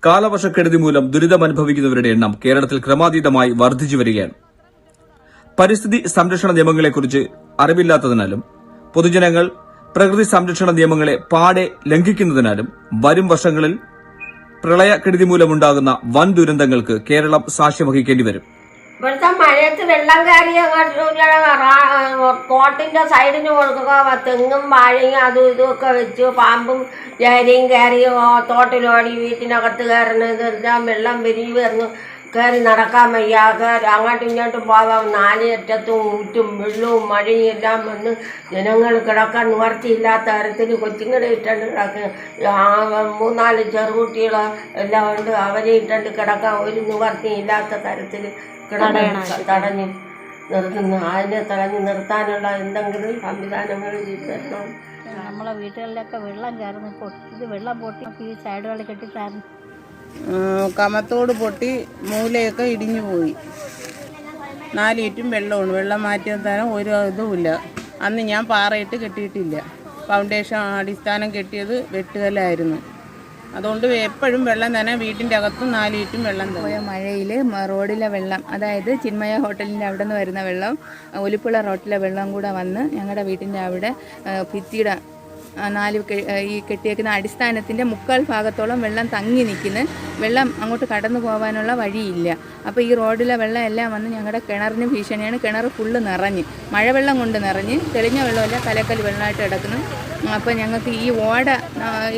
കാലവർഷക്കെടുതി മൂലം ദുരിതമനുഭവിക്കുന്നവരുടെ എണ്ണം കേരളത്തിൽ ക്രമാതീതമായി വർദ്ധിച്ചു വരികയാണ്. പരിസ്ഥിതി സംരക്ഷണ നിയമങ്ങളെക്കുറിച്ച് അറിവില്ലാത്തതിനാലും പൊതുജനങ്ങൾ പ്രകൃതി സംരക്ഷണ നിയമങ്ങളെ പാടെ ലംഘിക്കുന്നതിനാലും വരും വർഷങ്ങളിൽ പ്രളയക്കെടുതി മൂലമുണ്ടാകുന്ന വൻ ദുരന്തങ്ങൾക്ക് കേരളം സാക്ഷ്യം വഹിക്കേണ്ടി വരും. ഇവിടുത്തെ മഴയത്ത് വെള്ളം കയറി കോട്ടിന്റെ സൈഡിന് കൊടുക്കുക, തെങ്ങും വാഴയും അതും ഇതുമൊക്കെ വെച്ച് പാമ്പും ചേരയും കയറി തോട്ടിലോടി വീട്ടിനകത്ത് കയറുന്നത് വെള്ളം വിരിഞ്ഞ് വരുന്നു കയറി നടക്കാൻ വയ്യ, അങ്ങോട്ടും ഇങ്ങോട്ടും പോകാം. നാലറ്റത്തും ഊറ്റും വെള്ളവും മഴയും എല്ലാം വന്ന് ജനങ്ങൾ കിടക്കാൻ നിവർത്തിയില്ലാത്ത തരത്തിൽ കൊച്ചുങ്ങളെ ഇട്ടുണ്ട് കിടക്കുക. 3-4 ചെറുകുട്ടികൾ എല്ലാം ഉണ്ട്, അവരെ ഇട്ടുണ്ട് കിടക്കാൻ ഒരു നിവർത്തിയില്ലാത്ത തരത്തിൽ തടഞ്ഞ് നിർത്തുന്നു. അതിനെ തടഞ്ഞ് നിർത്താനുള്ള എന്തെങ്കിലും സംവിധാനങ്ങൾ ചെയ്തിരണം. നമ്മളെ വീട്ടുകളിലൊക്കെ വെള്ളം കയറുന്നു. ഇത് വെള്ളം പൊട്ടി ഈ സൈഡുകളിൽ കെട്ടിട്ടായിരുന്നു. കമത്തോട് പൊട്ടി മൂലയൊക്കെ ഇടിഞ്ഞു പോയി. 4 ചുറ്റും വെള്ളമാണ്. വെള്ളം മാറ്റിയാൽ തരാൻ ഒരു ഇതുമില്ല. അന്ന് ഞാൻ പാറയിട്ട് കെട്ടിയിട്ടില്ല. ഫൗണ്ടേഷൻ അടിസ്ഥാനം കെട്ടിയത് വെട്ടുകല്ലായിരുന്നു. അതുകൊണ്ട് എപ്പോഴും വെള്ളം തന്നെ. വീട്ടിൻ്റെ അകത്തും 4 ചുറ്റും വെള്ളം പോയ മഴയിൽ റോഡിലെ വെള്ളം, അതായത് ചിന്മയ ഹോട്ടലിൻ്റെ അവിടെ നിന്ന് വരുന്ന വെള്ളം, ഒലിപ്പുള്ള റോട്ടിലെ വെള്ളം കൂടെ വന്ന് ഞങ്ങളുടെ വീട്ടിൻ്റെ അവിടെ ഭിത്തിയുടെ 4 ഈ കെട്ടിയേക്കുന്ന അടിസ്ഥാനത്തിൻ്റെ 3/4 ഭാഗത്തോളം വെള്ളം തങ്ങി നിൽക്കുന്നു. വെള്ളം അങ്ങോട്ട് കടന്നു പോകാനുള്ള വഴിയില്ല. അപ്പോൾ ഈ റോഡിലെ വെള്ളം എല്ലാം വന്ന് ഞങ്ങളുടെ കിണറിന് ഭീഷണിയാണ്. കിണർ ഫുള്ള് നിറഞ്ഞ്, മഴവെള്ളം കൊണ്ട് നിറഞ്ഞ്, തെളിഞ്ഞ വെള്ളമല്ല കലക്കൽ വെള്ളമായിട്ട് കിടക്കുന്നു. അപ്പോൾ ഞങ്ങൾക്ക് ഈ ഓട,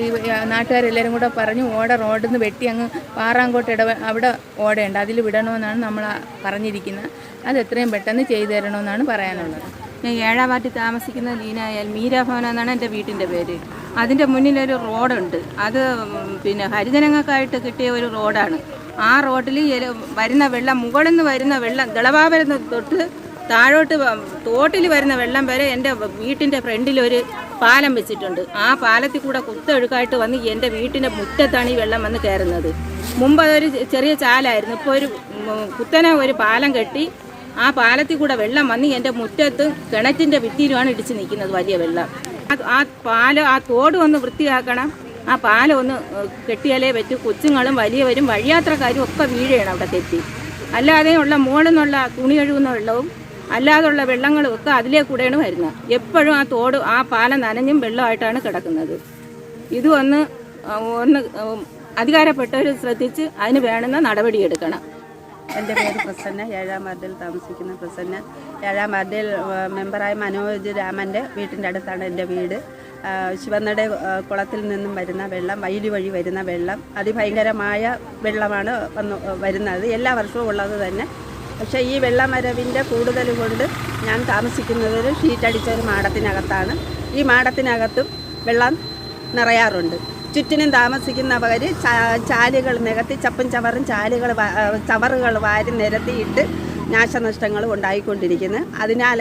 ഈ നാട്ടുകാരെല്ലാവരും കൂടെ പറഞ്ഞു ഓട റോഡിൽ നിന്ന് വെട്ടി അങ്ങ് പാറാങ്കോട്ട് അവിടെ ഓടയുണ്ട്, അതിൽ വിടണമെന്നാണ് നമ്മൾ പറഞ്ഞിരിക്കുന്നത്. അത് എത്രയും പെട്ടെന്ന് ചെയ്തു തരണമെന്നാണ് പറയാനുള്ളത്. ഞാൻ 7-ാം വാർഡിൽ താമസിക്കുന്ന ലീനായാൽ മീരാഭവൻ എന്നാണ് എൻ്റെ വീട്ടിൻ്റെ പേര്. അതിൻ്റെ മുന്നിലൊരു റോഡുണ്ട്. അത് പിന്നെ ഹരിജനങ്ങൾക്കായിട്ട് കിട്ടിയ ഒരു റോഡാണ്. ആ റോഡിൽ വരുന്ന വെള്ളം, മുകളിൽ നിന്ന് വരുന്ന വെള്ളം, ദളവാപുരം തൊട്ട് താഴോട്ട് തോട്ടിൽ വരുന്ന വെള്ളം വരെ എൻ്റെ വീട്ടിൻ്റെ ഫ്രണ്ടിലൊരു പാലം വെച്ചിട്ടുണ്ട്. ആ പാലത്തിൽ കൂടെ കുത്തൊഴുക്കായിട്ട് വന്ന് എൻ്റെ വീട്ടിൻ്റെ മുറ്റത്താണ് ഈ വെള്ളം വന്ന് കയറുന്നത്. മുമ്പ് അതൊരു ചെറിയ ചാലായിരുന്നു. ഇപ്പോൾ ഒരു കുത്തനെ ഒരു പാലം കെട്ടി ആ പാലത്തിൽ കൂടെ വെള്ളം വന്ന് എൻ്റെ മുറ്റത്ത് കിണറ്റിൻ്റെ ഭിത്തിയിലുമാണ് ഇടിച്ച് നിൽക്കുന്നത് വലിയ വെള്ളം. ആ തോട് ഒന്ന് വൃത്തിയാക്കണം. ആ പാലം ഒന്ന് കെട്ടിയാലേ പറ്റൂ. കൊച്ചുങ്ങളും വലിയവരും വഴിയാത്രക്കാരും ഒക്കെ വീഴണം അവിടെ തെറ്റി. അല്ലാതെയുള്ള മുകളിൽ നിന്നുള്ള തുണി കഴുകുന്ന വെള്ളവും അല്ലാതുള്ള വെള്ളങ്ങളും ഒക്കെ അതിലേ കൂടെയാണ് വരുന്നത്. എപ്പോഴും ആ തോട്, ആ പാലം നനഞ്ഞും വെള്ളമായിട്ടാണ് കിടക്കുന്നത്. ഇത് ഒന്ന് അധികാരപ്പെട്ടവർ ശ്രദ്ധിച്ച് അതിന് വേണ്ടുന്ന നടപടിയെടുക്കണം. എൻ്റെ പേര് പ്രസന്ന, 7-ാം വാർഡിൽ താമസിക്കുന്ന പ്രസന്ന. 7-ാം വാർഡിൽ മെമ്പറായ മനോജ് രാമൻ്റെ വീട്ടിൻ്റെ അടുത്താണ് എൻ്റെ വീട്. ശിവനട കുളത്തിൽ നിന്നും വരുന്ന വെള്ളം, വയലി വഴി വരുന്ന വെള്ളം, അതിഭയങ്കരമായ വെള്ളമാണ് വരുന്നത്. എല്ലാ വർഷവും ഉള്ളത് തന്നെ. പക്ഷേ ഈ വെള്ളമരവിൻ്റെ കൂടുതൽ കൊണ്ട് ഞാൻ താമസിക്കുന്നത് ഷീറ്റടിച്ച ഒരു മാടത്തിനകത്താണ്. ഈ മാടത്തിനകത്തും വെള്ളം നിറയാറുണ്ട്. ചുറ്റിനും താമസിക്കുന്നവർ ചാലുകൾ നികത്തി ചപ്പും ചവറും ചവറുകൾ വാരി നിരത്തിയിട്ട് നാശനഷ്ടങ്ങൾ ഉണ്ടായിക്കൊണ്ടിരിക്കുന്നത്. അതിനാൽ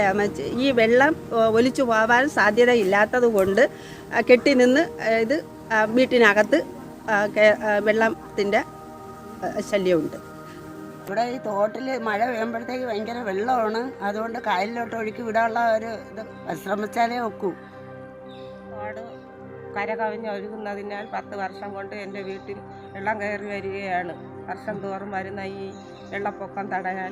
ഈ വെള്ളം ഒലിച്ചു പോകാൻ സാധ്യതയില്ലാത്തത് കൊണ്ട് കെട്ടി നിന്ന് ഇത് വീട്ടിനകത്ത് വെള്ളത്തിൻ്റെ ശല്യമുണ്ട്. ഇവിടെ ഈ തോട്ടിൽ മഴ പെയ്യുമ്പോഴത്തേക്ക് ഭയങ്കര വെള്ളമാണ്. അതുകൊണ്ട് കായലിലോട്ട് ഒഴുക്കി വിടാനുള്ള ഒരു ഇത് പരിശ്രമിച്ചാലേ ഒക്കൂ. തോട് കര കവിഞ്ഞ് ഒഴുകുന്നതിനാൽ 10 വർഷം കൊണ്ട് എൻ്റെ വീട്ടിൽ വെള്ളം കയറി വരികയാണ്. വർഷം തോറും വരുന്ന ഈ വെള്ളപ്പൊക്കം തടയാൻ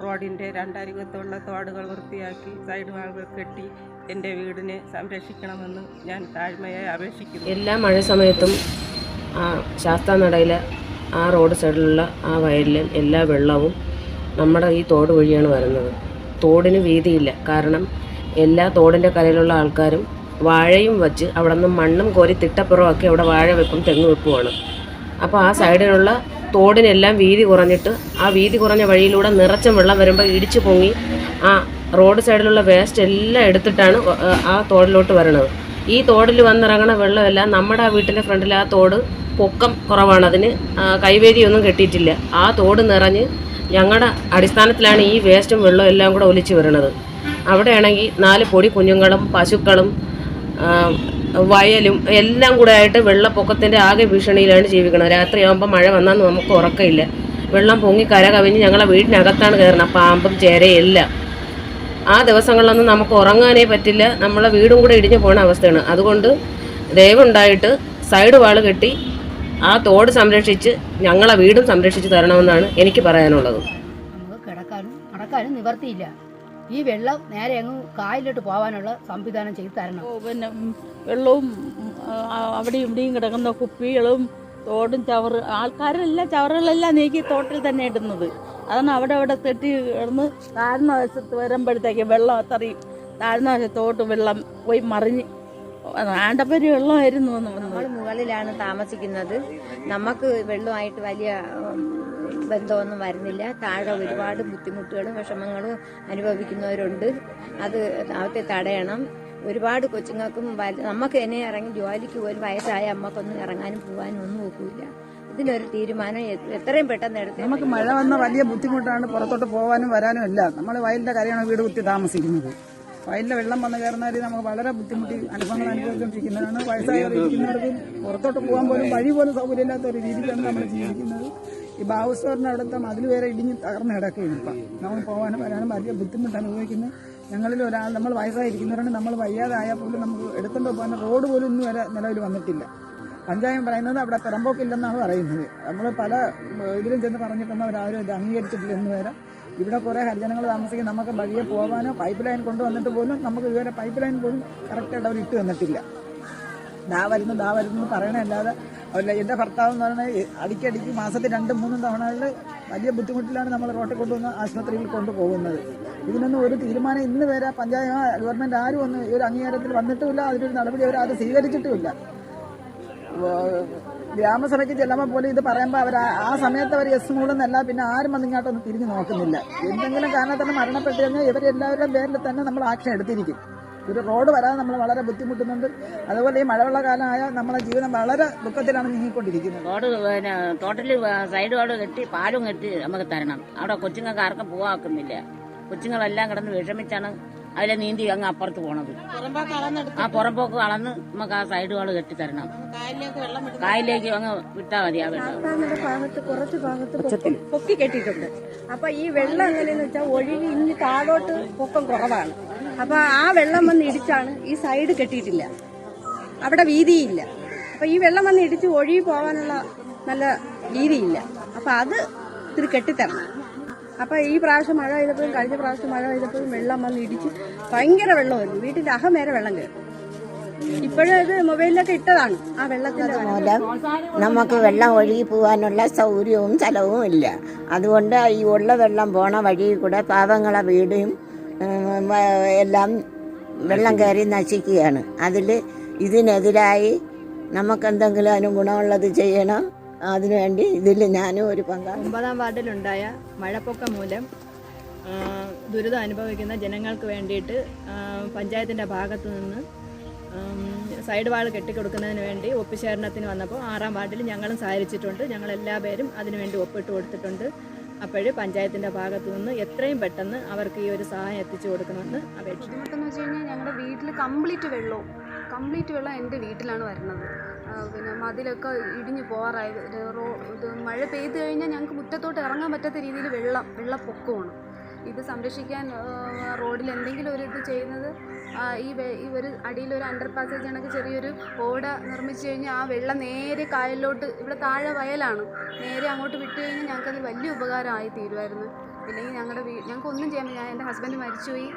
റോഡിൻ്റെ 2 അരികത്തുള്ള തോടുകൾ വൃത്തിയാക്കി സൈഡ് വാളുകൾ കെട്ടി എൻ്റെ വീടിനെ സംരക്ഷിക്കണമെന്ന് ഞാൻ താഴ്മയായി അപേക്ഷിക്കുന്നു. എല്ലാ മഴ സമയത്തും ശാസ്താനടയിലെ ആ റോഡ് സൈഡിലുള്ള ആ വയലിലും എല്ലാ വെള്ളവും നമ്മുടെ ഈ തോട് വഴിയാണ് വരുന്നത്. തോടിന് വീതിയില്ല. കാരണം എല്ലാ തോടിൻ്റെ കരയിലുള്ള ആൾക്കാരും വാഴയും വച്ച് അവിടെ നിന്ന് മണ്ണും കോരി തിട്ടപ്പുറമാക്കി അവിടെ വാഴ വെപ്പും തെങ്ങ് വെപ്പുമാണ്. അപ്പോൾ ആ സൈഡിലുള്ള തോടിനെല്ലാം വീതി കുറഞ്ഞിട്ട് ആ വീതി കുറഞ്ഞ വഴിയിലൂടെ നിറച്ചും വെള്ളം വരുമ്പോൾ ഇടിച്ചു പൊങ്ങി ആ റോഡ് സൈഡിലുള്ള വേസ്റ്റ് എല്ലാം എടുത്തിട്ടാണ് ആ തോടിലോട്ട് വരണത്. ഈ തോടിൽ വന്നിറങ്ങണ വെള്ളമെല്ലാം നമ്മുടെ ആ വീട്ടിൻ്റെ ഫ്രണ്ടിൽ ആ തോട് പൊക്കം കുറവാണ്, അതിന് കൈവേദിയൊന്നും കെട്ടിയിട്ടില്ല. ആ തോട് നിറഞ്ഞ് ഞങ്ങളുടെ അടിസ്ഥാനത്തിലാണ് ഈ വേസ്റ്റും വെള്ളവും എല്ലാം കൂടെ ഒലിച്ചു വരണത്. അവിടെയാണെങ്കിൽ 4 പൊടി കുഞ്ഞുങ്ങളും പശുക്കളും വയലും എല്ലാം കൂടെ ആയിട്ട് വെള്ളപ്പൊക്കത്തിൻ്റെ ആകെ ഭീഷണിയിലാണ് ജീവിക്കുന്നത്. രാത്രിയാകുമ്പോൾ മഴ വന്നാൽ നമുക്ക് ഉറക്കമില്ല. വെള്ളം പൊങ്ങി കര കവിഞ്ഞ് ഞങ്ങളെ വീടിനകത്താണ് കയറുന്നത്. പാമ്പും ചേരയും എല്ലാം. ആ ദിവസങ്ങളിലൊന്നും നമുക്ക് ഉറങ്ങാനേ പറ്റില്ല. നമ്മളെ വീടും കൂടെ ഇടിഞ്ഞു പോകുന്ന അവസ്ഥയാണ്. അതുകൊണ്ട് ദയവുണ്ടായിട്ട് സൈഡ് വാള് കെട്ടി ആ തോട് സംരക്ഷിച്ച് ഞങ്ങളെ വീടും സംരക്ഷിച്ച് തരണമെന്നാണ് എനിക്ക് പറയാനുള്ളത്. നമുക്ക് കിടക്കാനും നടക്കാനും നിവർത്തിയില്ല. ഈ വെള്ളം നേരെ അങ്ങ് കായലിലോട്ട് പോകാനുള്ള സംവിധാനം ചെയ്തു തരണം. പിന്നെ വെള്ളവും അവിടെയും ഇവിടെയും കിടക്കുന്ന കുപ്പികളും തോടും ചവറ് ആൾക്കാരെല്ലാം ചവറുകളെല്ലാം നീക്കി തോട്ടിൽ തന്നെ ഇടുന്നത്. അതാണ് അവിടെ തെറ്റി കിടന്ന് താഴ്ന്ന വശത്ത് വരുമ്പോഴത്തേക്ക് വെള്ളം അത്രയും താഴ്ന്ന വശത്തോട്ട് വെള്ളം പോയി മറിഞ്ഞ് ആണ്ടപ്പരി വെള്ളമായിരുന്നു. നമ്മൾ മുകളിലാണ് താമസിക്കുന്നത്. നമുക്ക് വെള്ളമായിട്ട് വലിയ ബന്ധമൊന്നും വരുന്നില്ല. താഴെ ഒരുപാട് ബുദ്ധിമുട്ടുകളും വിഷമങ്ങളും അനുഭവിക്കുന്നവരുണ്ട്. അത് തടയണം. ഒരുപാട് കൊച്ചുങ്ങൾക്കും നമുക്ക് തന്നെ ഇറങ്ങി ജോലിക്ക് പോലും വയസ്സായ അമ്മക്കൊന്നും ഇറങ്ങാനും പോകാനും ഒന്നും നോക്കില്ല. ഇതിനൊരു തീരുമാനം എത്രയും പെട്ടെന്ന് എടുത്ത്. നമുക്ക് മഴ വന്ന വലിയ ബുദ്ധിമുട്ടാണ് പുറത്തോട്ട് പോകാനും വരാനും എല്ലാം. നമ്മൾ വയലിന്റെ കാര്യമാണ് വീട് കുത്തി താമസിക്കുന്നത്. വയലിലെ വെള്ളം വന്ന് കയറുന്നവർ നമുക്ക് വളരെ ബുദ്ധിമുട്ടി അനുഭവങ്ങൾ അനുഭവിച്ചുകൊണ്ടിരിക്കുന്നതാണ്. വയസ്സായിരിക്കുന്നവർക്ക് പുറത്തോട്ട് പോകാൻ പോലും വഴി പോലും സൗകര്യമില്ലാത്ത ഒരു രീതിക്കാണ് നമ്മൾ ജീവിക്കുന്നത്. ഈ ബാബുസ്റ്റോറിന്റെ അവിടുത്തെ മതിൽ വരെ ഇടിഞ്ഞ് തകർന്ന് കിടക്കുകയാണ്. ഇപ്പം നമ്മൾ പോകാനും വരാനും വലിയ ബുദ്ധിമുട്ട് അനുഭവിക്കുന്നത്. ഞങ്ങളിൽ ഒരാൾ നമ്മൾ വയസ്സായിരിക്കുന്നവരാണ്. നമ്മൾ വയ്യാതായാൽ പോലും നമുക്ക് എടുത്തുകൊണ്ട് പോകാൻ റോഡ് പോലും ഇന്ന് വരെ നിലവിൽ വന്നിട്ടില്ല. പഞ്ചായത്ത് പറയുന്നത് അവിടെ പിറമ്പോക്കില്ലെന്നാണ് പറയുന്നത്. നമ്മൾ പല ഇതിലും ചെന്ന് പറഞ്ഞിട്ടൊന്നും അവരാരും ഇത് അംഗീകരിച്ചിട്ടില്ല ഇന്ന് വരെ. ഇവിടെ കുറേ ഹരിജനങ്ങൾ താമസിക്കും. നമുക്ക് വഴിയെ പോകാനോ പൈപ്പ് ലൈൻ കൊണ്ടുവന്നിട്ട് പോലും നമുക്ക് ഇതുവരെ പൈപ്പ് ലൈൻ പോലും കറക്റ്റായിട്ട് അവർ ഇട്ട് തന്നിട്ടില്ല. ദാ വരുന്നു പറയണല്ലാതെ അല്ല. എൻ്റെ ഭർത്താവ് എന്ന് പറയുന്നത് അടിക്കടിക്ക് മാസത്തിൽ 2-3 തവണകളിൽ വലിയ ബുദ്ധിമുട്ടിലാണ് നമ്മൾ റോട്ടിൽ കൊണ്ടുവന്ന് ആശുപത്രിയിൽ കൊണ്ടുപോകുന്നത്. ഇതിനൊന്നും ഒരു തീരുമാനം ഇന്ന് വരെ പഞ്ചായത്ത് ഗവൺമെൻറ് ആരും ഒന്നും ഈ ഒരു അംഗീകാരത്തിൽ വന്നിട്ടുമില്ല. അതിനൊരു നടപടി അവർ അത് സ്വീകരിച്ചിട്ടുമില്ല. ഗ്രാമസഭയ്ക്ക് ചെല്ലുമ്പോൾ പോലും ഇത് പറയുമ്പോൾ അവർ ആ സമയത്ത് അവർ എസ് മൂടുന്നല്ല. പിന്നെ ആരും വന്ന് ഇങ്ങോട്ടൊന്നും തിരിഞ്ഞു നോക്കുന്നില്ല. എന്തെങ്കിലും കാരണത്തിന് മരണപ്പെട്ടു കഴിഞ്ഞാൽ ഇവരെല്ലാവരുടെയും പേരിൽ തന്നെ നമ്മൾ ആക്ഷൻ എടുത്തിരിക്കും. ഒരു റോഡ് വരാതെ നമ്മൾ വളരെ ബുദ്ധിമുട്ടുന്നുണ്ട്. അതുപോലെ ഈ മഴവെള്ള കാലമായ നമ്മളെ ജീവിതം വളരെ ദുഃഖത്തിലാണ് നീങ്ങിക്കൊണ്ടിരിക്കുന്നത്. റോഡ് പിന്നെ ടോട്ടലി സൈഡ് റോഡ് കെട്ടി പാലും കെട്ടി നമുക്ക് തരണം. അവിടെ കൊച്ചുങ്ങൾക്ക് ആർക്കും പോകാക്കുന്നില്ല. കൊച്ചുങ്ങളെല്ലാം കിടന്ന് വിഷമിച്ചാണ് അതിലെ നീന്തി അങ്ങ് അപ്പുറത്ത് പോണത്. ആ പുറമ്പോക്ക് കളന്ന് നമുക്ക് ആ സൈഡ് വാള് കെട്ടിത്തരണം. കായലിലേക്ക് അങ്ങ് വിട്ടാൽ മതി. ആ ഭാഗത്ത് കുറച്ച് ഭാഗത്ത് പൊക്കി കെട്ടിയിട്ടുണ്ട്. അപ്പൊ ഈ വെള്ളം എങ്ങനെയെന്ന് വെച്ചാൽ ഒഴുകി ഇനി താഴോട്ട് പൊക്കം കുറവാണ്. അപ്പൊ ആ വെള്ളം വന്ന് ഇടിച്ചാണ് ഈ സൈഡ് കെട്ടിയിട്ടില്ല. അവിടെ വീതിയില്ല. അപ്പൊ ഈ വെള്ളം വന്ന് ഇടിച്ച് ഒഴുകി പോകാനുള്ള നല്ല വീതിയില്ല. അപ്പൊ അത് ഇത്തിരി കെട്ടിത്തരണം. അപ്പൊ ഈ പ്രാവശ്യം മഴ പെയ്തപ്പോഴും കഴിഞ്ഞ പ്രാവശ്യം മഴ പെയ്തപ്പോഴും വെള്ളം വന്ന് ഇടിച്ച് ഭയങ്കര വെള്ളമായിരുന്നു. വീട്ടിന്റെ അകം വരെ വെള്ളം കയറും. ഇപ്പോഴും ഇത് മൊബൈലിലൊക്കെ ഇട്ടതാണ്. ആ വെള്ളത്തിന്റെ മൂലം നമുക്ക് വെള്ളം ഒഴുകി പോകാനുള്ള സൗകര്യവും സ്ഥലവും ഇല്ല. അതുകൊണ്ട് ഈ ഉള്ള വെള്ളം പോണ വഴി കൂടെ പാവങ്ങളെ വീടും എല്ലാം വെള്ളം കയറി നശിക്കുകയാണ്. ഇതിനെതിരായി നമുക്കെന്തെങ്കിലും അതിന് ഗുണമുള്ളത് ചെയ്യണം. അതിനുവേണ്ടി ഇതിൽ ഞാനും ഒരു പങ്കാണ്. 9-ാം വാർഡിലുണ്ടായ മഴപ്പൊക്കം മൂലം ദുരിതം അനുഭവിക്കുന്ന ജനങ്ങൾക്ക് വേണ്ടിയിട്ട് പഞ്ചായത്തിൻ്റെ ഭാഗത്തു നിന്ന് സൈഡ് വാൾ കെട്ടിക്കൊടുക്കുന്നതിന് വേണ്ടി ഒപ്പുശേഖരണത്തിന് വന്നപ്പോൾ 6-ാം വാർഡിൽ ഞങ്ങളും സഹകരിച്ചിട്ടുണ്ട്. ഞങ്ങളെല്ലാ പേരും അതിനുവേണ്ടി ഒപ്പിട്ട് കൊടുത്തിട്ടുണ്ട്. അപ്പോൾ പഞ്ചായത്തിൻ്റെ ഭാഗത്തു നിന്ന് എത്രയും പെട്ടെന്ന് അവർക്ക് ഈ ഒരു സഹായം എത്തിച്ചു കൊടുക്കണമെന്ന് അപേക്ഷിച്ചു. ബുദ്ധിമുട്ടെന്ന് വെച്ച് കഴിഞ്ഞാൽ ഞങ്ങളുടെ വീട്ടിൽ കംപ്ലീറ്റ് വെള്ളം എൻ്റെ വീട്ടിലാണ് വരുന്നത്. പിന്നെ മതിലൊക്കെ ഇടിഞ്ഞു പോകാറായി. ഇത് മഴ പെയ്തു കഴിഞ്ഞാൽ ഞങ്ങൾക്ക് മുറ്റത്തോട്ട് ഇറങ്ങാൻ പറ്റാത്ത രീതിയിൽ വെള്ളപ്പൊക്കമാണ്. ഇത് സംരക്ഷിക്കാൻ റോഡിൽ എന്തെങ്കിലും ഒരു ഇത് ചെയ്യുന്നത്, ഈ ഒരു അടിയിലൊരു അണ്ടർ പാസേജ് കണക്ക് ചെറിയൊരു ഓട നിർമ്മിച്ചു കഴിഞ്ഞാൽ ആ വെള്ളം നേരെ കായലിലോട്ട്, ഇവിടെ താഴെ വയലാണ്, നേരെ അങ്ങോട്ട് വിട്ട് കഴിഞ്ഞാൽ ഞങ്ങൾക്കത് വലിയ ഉപകാരമായി തീരുമായിരുന്നു. ഇല്ലെങ്കിൽ ഞങ്ങൾക്ക് ഒന്നും ചെയ്യാൻ പറ്റില്ല. എൻ്റെ ഹസ്ബൻഡ് മരിച്ചുപോയി.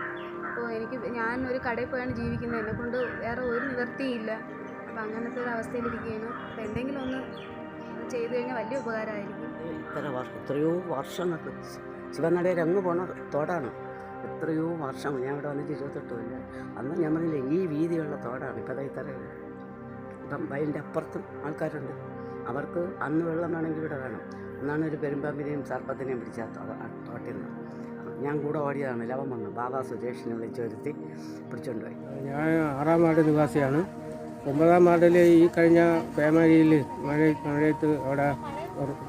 അപ്പോൾ ഞാൻ ഒരു കടയിൽ പോയാണ് ജീവിക്കുന്നത്. എന്നെക്കൊണ്ട് വേറെ ഒരു നിവൃത്തിയില്ല. അപ്പം അങ്ങനത്തെ ഒരു അവസ്ഥയിലിരിക്കുകയാണ്. അപ്പോൾ എന്തെങ്കിലും ഒന്ന് ചെയ്തു കഴിഞ്ഞാൽ വലിയ ഉപകാരമായിരിക്കും. എത്രയോ വർഷങ്ങൾക്ക് ശിവനടയിൽ അങ്ങ് പോണ തോടാണ്. എത്രയോ വർഷം ഞാൻ ഇവിടെ വന്നിട്ട് 28 കൊല്ലം. അന്ന് ഞാൻ പറഞ്ഞില്ലേ ഈ വീതിയുള്ള തോടാണ്. ഇപ്പം ഇത്രയുള്ളൂ. ഇപ്പം വയലിൻ്റെ അപ്പുറത്തും ആൾക്കാരുണ്ട്. അവർക്ക് അന്ന് വെള്ളം വേണമെങ്കിൽ ഇവിടെ വേണം. എന്നാണ് ഒരു പെരുമ്പാമ്പിനെയും സർപ്പത്തിനെയും പിടിച്ച തോട്ടിൽ നിന്ന് ഞാൻ കൂടെ ഓടിയതാണ്. ലവം വന്നു ബാബാ സുരേഷിനെ വിളിച്ചു വരുത്തി പിടിച്ചുകൊണ്ടുപോയി. ഞാൻ 6-ാം വാർഡ് നിവാസിയാണ്. 9-ാം വാർഡിൽ ഈ കഴിഞ്ഞ പേമാരിയിൽ മഴയത്ത് അവിടെ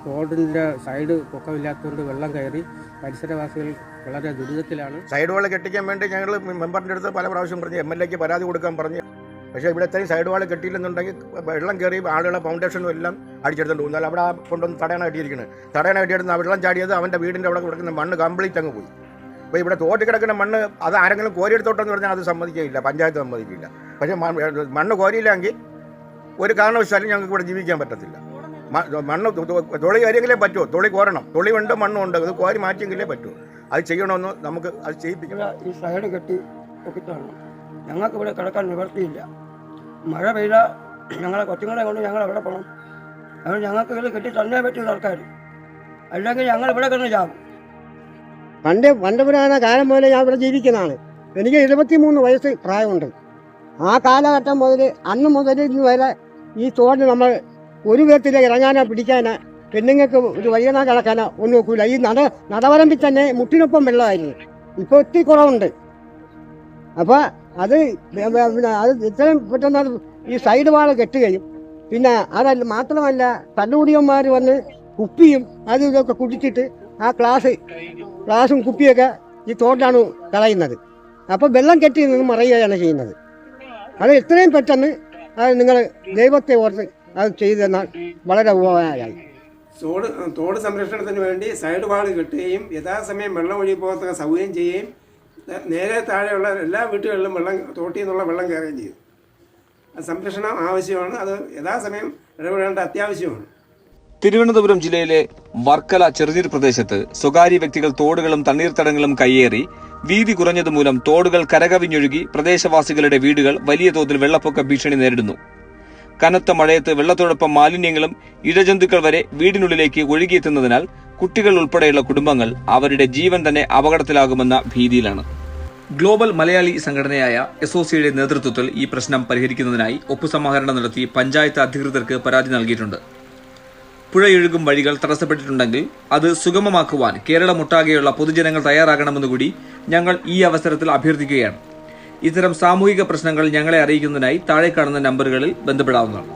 റോഡിൻ്റെ സൈഡ് പൊക്കമില്ലാത്തതുകൊണ്ട് വെള്ളം കയറി പരിസരവാസികൾ വളരെ ദുരിതത്തിലാണ്. സൈഡ് വാൾ കെട്ടിക്കാൻ വേണ്ടി ഞങ്ങൾ മെമ്പറിൻ്റെ അടുത്ത് പല പ്രാവശ്യം പറഞ്ഞു, MLAക്ക് പരാതി കൊടുക്കാൻ പറഞ്ഞു. പക്ഷേ ഇവിടെ ഇത്രയും സൈഡ് വാൾ കെട്ടിയില്ലെന്നുണ്ടെങ്കിൽ വെള്ളം കയറി ആളുകളെ ഫൗണ്ടേഷനും എല്ലാം അടിച്ചെടുത്തുകൊണ്ട് പോകും. എന്നാൽ അവിടെ കൊണ്ടൊന്ന് തടയണ കെട്ടിയിരിക്കുന്നത്. തടയണ കെട്ടിയെടുത്ത് ആ വെള്ളം ചാടിയത് അവൻ്റെ വീടിൻ്റെ അവിടെ കിടക്കുന്ന മണ്ണ് കംപ്ലീറ്റ് അങ്ങ് പോയി. അപ്പോൾ ഇവിടെ തോട്ടി കിടക്കുന്ന മണ്ണ് അത് ആരെങ്കിലും കോരിയെടുത്തോട്ടെന്ന് പറഞ്ഞാൽ അത് സമ്മതിക്കില്ല, പഞ്ചായത്ത് സമ്മതിക്കില്ല. പക്ഷേ മണ്ണ് കോരിയില്ലെങ്കിൽ ഒരു കാരണവശാലും ഞങ്ങൾക്ക് ഇവിടെ ജീവിക്കാൻ പറ്റത്തില്ല. മണ്ണ് തൊളി കാര്യമെങ്കിലേ പറ്റൂ. തൊളി കോരണം. തൊളി ഉണ്ട്, മണ്ണുണ്ട്. അത് കോരി മാറ്റിയെങ്കിലേ പറ്റൂ. അത് ചെയ്യണമെന്ന് നമുക്ക് അത് ചെയ്യിപ്പിക്കും. ഈ സൈഡ് കെട്ടി പൊക്കിത്താണ്. ഞങ്ങൾക്ക് ഇവിടെ കിടക്കാൻ നിവർത്തിയില്ല. മഴ പെയ്താൽ ഞങ്ങളെ കൊച്ചുങ്ങളെ കൊണ്ട് ഞങ്ങൾ എവിടെ പോകണം? അതുകൊണ്ട് ഞങ്ങൾക്ക് ഇത് കെട്ടി തന്നെ പറ്റിയ സർക്കാർ, അല്ലെങ്കിൽ ഞങ്ങൾ ഇവിടെ കിടന്ന് ചാവും. പണ്ട് പുരാണ കാലം മുതലേ ഞാൻ ഇവിടെ ജീവിക്കുന്നതാണ്. എനിക്ക് 23 വയസ്സ് പ്രായമുണ്ട്. ആ കാലഘട്ടം മുതൽ അന്ന് മുതൽ ഇന്ന് വരെ ഈ തോട് നമ്മൾ ഒരു വിധത്തിലേക്ക് ഇറങ്ങാനോ പിടിക്കാനോ പെണ്ണുങ്ങൾക്ക് ഒരു വയ്യനാ കിടക്കാനോ ഒന്നും നോക്കൂല. ഈ നടവരമ്പിൽ തന്നെ മുട്ടിനൊപ്പം വെള്ളമായിരുന്നു. ഇപ്പോൾ ഒത്തിരി കുറവുണ്ട്. അപ്പോൾ അത് ഇത്രയും പെട്ടെന്ന് ഈ സൈഡ് വാള് കെട്ടുകയും പിന്നെ അതല്ല മാത്രമല്ല തല്ലുകുടിയന്മാർ വന്ന് കുപ്പിയും അതും ഇതൊക്കെ കുടിച്ചിട്ട് ആ ഗ്ലാസും കുപ്പിയൊക്കെ ഈ തോട്ടിലാണ് കളയുന്നത്. അപ്പോൾ വെള്ളം കെട്ടി നിന്ന് മറയുകയാണ് ചെയ്യുന്നത്. അത് എത്രയും പെട്ടെന്ന് അത് നിങ്ങൾ ദൈവത്തെ ഓർത്ത് അത് ചെയ്തു തന്നാൽ വളരെ ഉപകാരമായി. തോട് സംരക്ഷണത്തിന് വേണ്ടി സൈഡ് വാൾ കെട്ടുകയും യഥാസമയം വെള്ളം ഒഴുകി പോകത്തക്ക സൗകര്യം ചെയ്യുകയും നേരെ താഴെയുള്ള എല്ലാ വീട്ടുകളിലും തോട്ടിൽ നിന്നുള്ള വെള്ളം കയറുകയും ചെയ്യും. സംരക്ഷണം ആവശ്യമാണ്. അത് യഥാസമയം ഇടപെടേണ്ട അത്യാവശ്യമാണ്. തിരുവനന്തപുരം ജില്ലയിലെ വർക്കല ചെറുനീർ പ്രദേശത്ത് സ്വകാര്യ വ്യക്തികൾ തോടുകളും തണ്ണീർത്തടങ്ങളും കയ്യേറി വീതി കുറഞ്ഞതുമൂലം തോടുകൾ കരകവിഞ്ഞൊഴുകി പ്രദേശവാസികളുടെ വീടുകൾ വലിയ തോതിൽ വെള്ളപ്പൊക്ക ഭീഷണി നേരിടുന്നു. കനത്ത മഴയത്ത് വെള്ളത്തോടൊപ്പം മാലിന്യങ്ങളും ഇഴജന്തുക്കൾ വരെ വീടിനുള്ളിലേക്ക് ഒഴുകിയെത്തുന്നതിനാൽ കുട്ടികൾ ഉൾപ്പെടെയുള്ള കുടുംബങ്ങൾ അവരുടെ ജീവൻ തന്നെ അപകടത്തിലാകുമെന്ന ഭീതിയിലാണ്. ഗ്ലോബൽ മലയാളി സംഘടനയായ എസ്ഒസിയുടെ നേതൃത്വത്തിൽ ഈ പ്രശ്നം പരിഹരിക്കുന്നതിനായി ഒപ്പുസമാഹരണം നടത്തി പഞ്ചായത്ത് അധികൃതർക്ക് പരാതി നൽകിയിട്ടുണ്ട്. പുഴയൊഴുകും വഴികൾ തടസ്സപ്പെട്ടിട്ടുണ്ടെങ്കിൽ അത് സുഗമമാക്കുവാൻ കേരളമൊട്ടാകെയുള്ള പൊതുജനങ്ങൾ തയ്യാറാകണമെന്നുകൂടി ഞങ്ങൾ ഈ അവസരത്തിൽ അഭ്യർത്ഥിക്കുകയാണ്. ഇത്തരം സാമൂഹിക പ്രശ്നങ്ങൾ ഞങ്ങളെ അറിയിക്കുന്നതിനായി താഴെ കാണുന്ന നമ്പറുകളിൽ ബന്ധപ്പെടാവുന്നതാണ്.